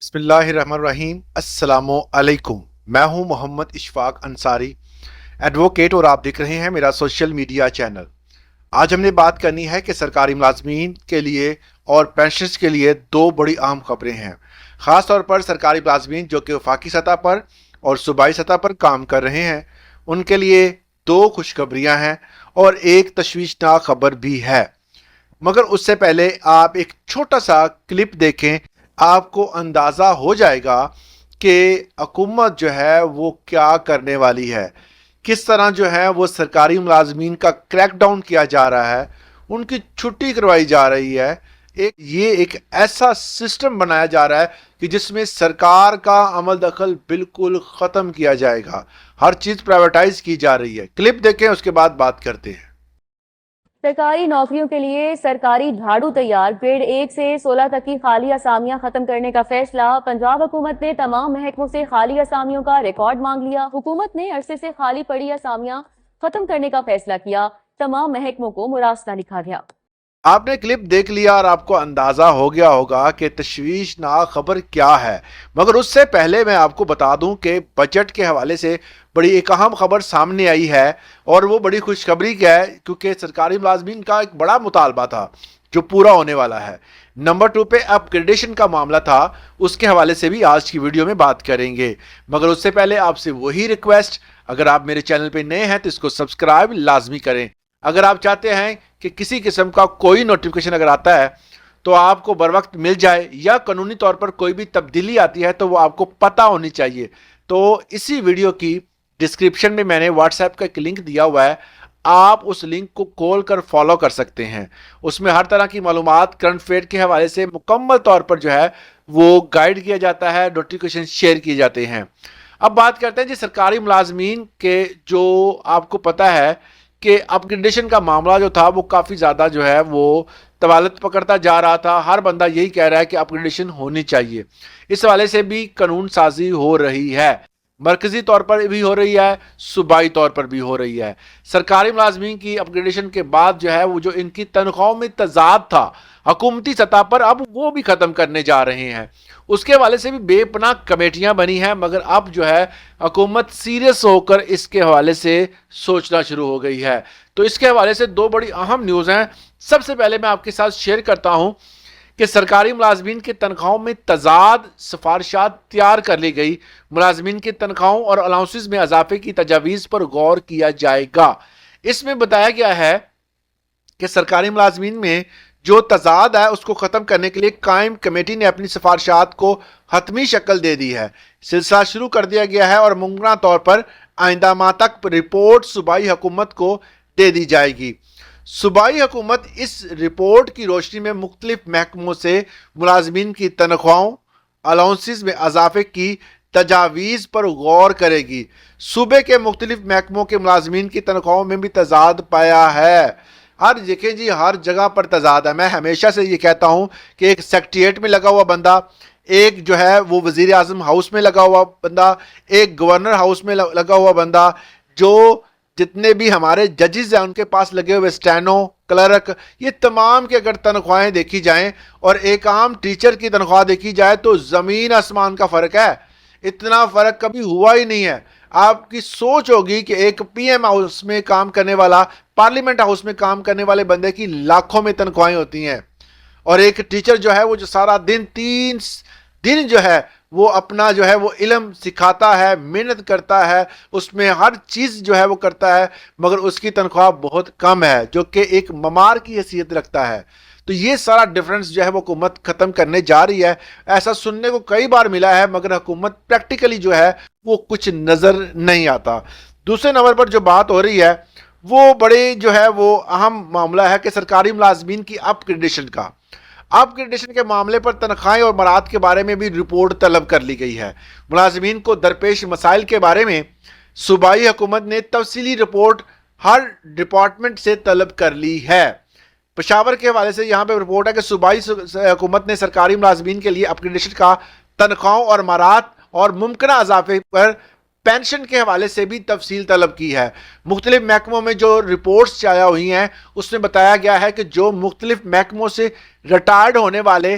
بسم اللہ الرحمن الرحیم۔ السلام علیکم، میں ہوں محمد اشفاق انصاری، ایڈوکیٹ، اور آپ دیکھ رہے ہیں میرا سوشل میڈیا چینل۔ آج ہم نے بات کرنی ہے کہ سرکاری ملازمین کے لیے اور پینشنرز کے لیے دو بڑی اہم خبریں ہیں، خاص طور پر سرکاری ملازمین جو کہ وفاقی سطح پر اور صوبائی سطح پر کام کر رہے ہیں، ان کے لیے دو خوشخبریاں ہیں اور ایک تشویشناک خبر بھی ہے۔ مگر اس سے پہلے آپ ایک چھوٹا سا کلپ دیکھیں، آپ کو اندازہ ہو جائے گا کہ حکومت جو ہے وہ کیا کرنے والی ہے، کس طرح جو ہے وہ سرکاری ملازمین کا کریک ڈاؤن کیا جا رہا ہے، ان کی چھٹی کروائی جا رہی ہے۔ یہ ایک ایسا سسٹم بنایا جا رہا ہے کہ جس میں سرکار کا عمل دخل بالکل ختم کیا جائے گا، ہر چیز پرائیویٹائز کی جا رہی ہے۔ کلپ دیکھیں، اس کے بعد بات کرتے ہیں۔ سرکاری نوکریوں کے لیے سرکاری جھاڑو تیار، گریڈ 1 سے 16 تک کی خالی اسامیاں ختم کرنے کا فیصلہ۔ پنجاب حکومت نے تمام محکموں سے خالی اسامیوں کا ریکارڈ مانگ لیا۔ حکومت نے عرصے سے خالی پڑی اسامیاں ختم کرنے کا فیصلہ کیا، تمام محکموں کو مراسلہ لکھا گیا۔ آپ نے کلپ دیکھ لیا اور آپ کو اندازہ ہو گیا ہوگا کہ تشویشناک خبر کیا ہے، مگر اس سے پہلے میں آپ کو بتا دوں کہ بجٹ کے حوالے سے بڑی ایک اہم خبر سامنے آئی ہے، اور وہ بڑی خوشخبری کیا ہے، کیونکہ سرکاری ملازمین کا ایک بڑا مطالبہ تھا جو پورا ہونے والا ہے۔ نمبر 2 پہ اپ گریڈیشن کا معاملہ تھا، اس کے حوالے سے بھی آج کی ویڈیو میں بات کریں گے، مگر اس سے پہلے آپ سے وہی ریکویسٹ، اگر آپ میرے چینل پہ نئے ہیں تو اس کو سبسکرائب لازمی کریں۔ اگر آپ چاہتے ہیں کہ کسی قسم کا کوئی نوٹیفیکیشن اگر آتا ہے تو آپ کو بر وقت مل جائے، یا قانونی طور پر کوئی بھی تبدیلی آتی ہے تو وہ آپ کو پتہ ہونی چاہیے، تو اسی ویڈیو کی ڈسکرپشن میں میں نے واٹس ایپ کا ایک لنک دیا ہوا ہے، آپ اس لنک کو کھول کر فالو کر سکتے ہیں۔ اس میں ہر طرح کی معلومات کرنٹ افیئر کے حوالے سے مکمل طور پر جو ہے وہ گائیڈ کیا جاتا ہے، نوٹیفیکیشن شیئر کیے جاتے ہیں۔ اب بات کرتے ہیں جی سرکاری ملازمین کے، جو آپ کو پتہ ہے کہ اپ گریڈیشن کا معاملہ جو تھا وہ کافی زیادہ جو ہے وہ طوالت پکڑتا جا رہا تھا، ہر بندہ یہی کہہ رہا ہے کہ اپ گریڈیشن ہونی چاہیے۔ اس حوالے سے بھی قانون سازی ہو رہی ہے، مرکزی طور پر بھی ہو رہی ہے، صوبائی طور پر بھی ہو رہی ہے۔ سرکاری ملازمین کی اپ گریڈیشن کے بعد جو ہے وہ جو ان کی تنخواہوں میں تضاد تھا حکومتی سطح پر، اب وہ بھی ختم کرنے جا رہے ہیں۔ اس کے حوالے سے بھی بے پناہ کمیٹیاں بنی ہیں، مگر اب جو ہے حکومت سیریس ہو کر اس کے حوالے سے سوچنا شروع ہو گئی ہے۔ تو اس کے حوالے سے دو بڑی اہم نیوز ہیں۔ سب سے پہلے میں آپ کے ساتھ شیئر کرتا ہوں کہ سرکاری ملازمین کی تنخواہوں میں تضاد سفارشات تیار کر لی گئی، ملازمین کی تنخواہوں اور الاؤنسز میں اضافے کی تجاویز پر غور کیا جائے گا۔ اس میں بتایا گیا ہے کہ سرکاری ملازمین میں جو تضاد ہے اس کو ختم کرنے کے لیے قائم کمیٹی نے اپنی سفارشات کو حتمی شکل دے دی ہے، سلسلہ شروع کر دیا گیا ہے، اور ممکنہ طور پر آئندہ ماہ تک رپورٹ صوبائی حکومت کو دے دی جائے گی۔ صوبائی حکومت اس رپورٹ کی روشنی میں مختلف محکموں سے ملازمین کی تنخواہوں، الاؤنسز میں اضافے کی تجاویز پر غور کرے گی۔ صوبے کے مختلف محکموں کے ملازمین کی تنخواہوں میں بھی تضاد پایا ہے۔ دیکھیں جی، ہر جگہ پر تضاد ہے۔ میں ہمیشہ سے یہ کہتا ہوں کہ ایک سیکریٹریٹ میں لگا ہوا بندہ، ایک جو ہے وہ وزیر اعظم ہاؤس میں لگا ہوا بندہ، ایک گورنر ہاؤس میں لگا ہوا بندہ، جو جتنے بھی ہمارے ججز ہیں ان کے پاس لگے ہوئے اسٹینو کلرک، یہ تمام کی اگر تنخواہیں دیکھی جائیں اور ایک عام ٹیچر کی تنخواہ دیکھی جائے تو زمین آسمان کا فرق ہے۔ اتنا فرق کبھی ہوا ہی نہیں ہے۔ آپ کی سوچ ہوگی کہ ایک پی ایم ہاؤس میں کام کرنے والا، پارلیمنٹ ہاؤس میں کام کرنے والے بندے کی لاکھوں میں تنخواہیں ہوتی ہیں، اور ایک ٹیچر جو ہے وہ جو سارا دن 3 دن جو ہے وہ اپنا جو ہے وہ علم سکھاتا ہے، محنت کرتا ہے، اس میں ہر چیز جو ہے وہ کرتا ہے، مگر اس کی تنخواہ بہت کم ہے، جو کہ ایک ممار کی حیثیت رکھتا ہے۔ تو یہ سارا ڈیفرنس جو ہے وہ حکومت ختم کرنے جا رہی ہے۔ ایسا سننے کو کئی بار ملا ہے، مگر حکومت پریکٹیکلی جو ہے وہ کچھ نظر نہیں آتا۔ دوسرے نمبر پر جو بات ہو رہی ہے وہ بڑے جو ہے وہ اہم معاملہ ہے کہ سرکاری ملازمین کی اپ گریڈیشن کا۔ اپ گریڈیشن کے معاملے پر تنخواہیں اور مراد کے بارے میں بھی رپورٹ طلب کر لی گئی ہے۔ ملازمین کو درپیش مسائل کے بارے میں صوبائی حکومت نے تفصیلی رپورٹ ہر ڈپارٹمنٹ سے طلب کر لی ہے۔ پشاور کے حوالے سے یہاں پہ رپورٹ ہے کہ صوبائی حکومت نے سرکاری ملازمین کے لیے اپ گریڈیشن کا تنخواہوں اور مراد اور ممکنہ اضافے پر پینشن کے حوالے سے بھی تفصیل طلب کی ہے۔ مختلف محکموں میں جو رپورٹس شائع ہوئی ہیں اس میں بتایا گیا ہے کہ جو مختلف محکموں سے ریٹائرڈ ہونے والے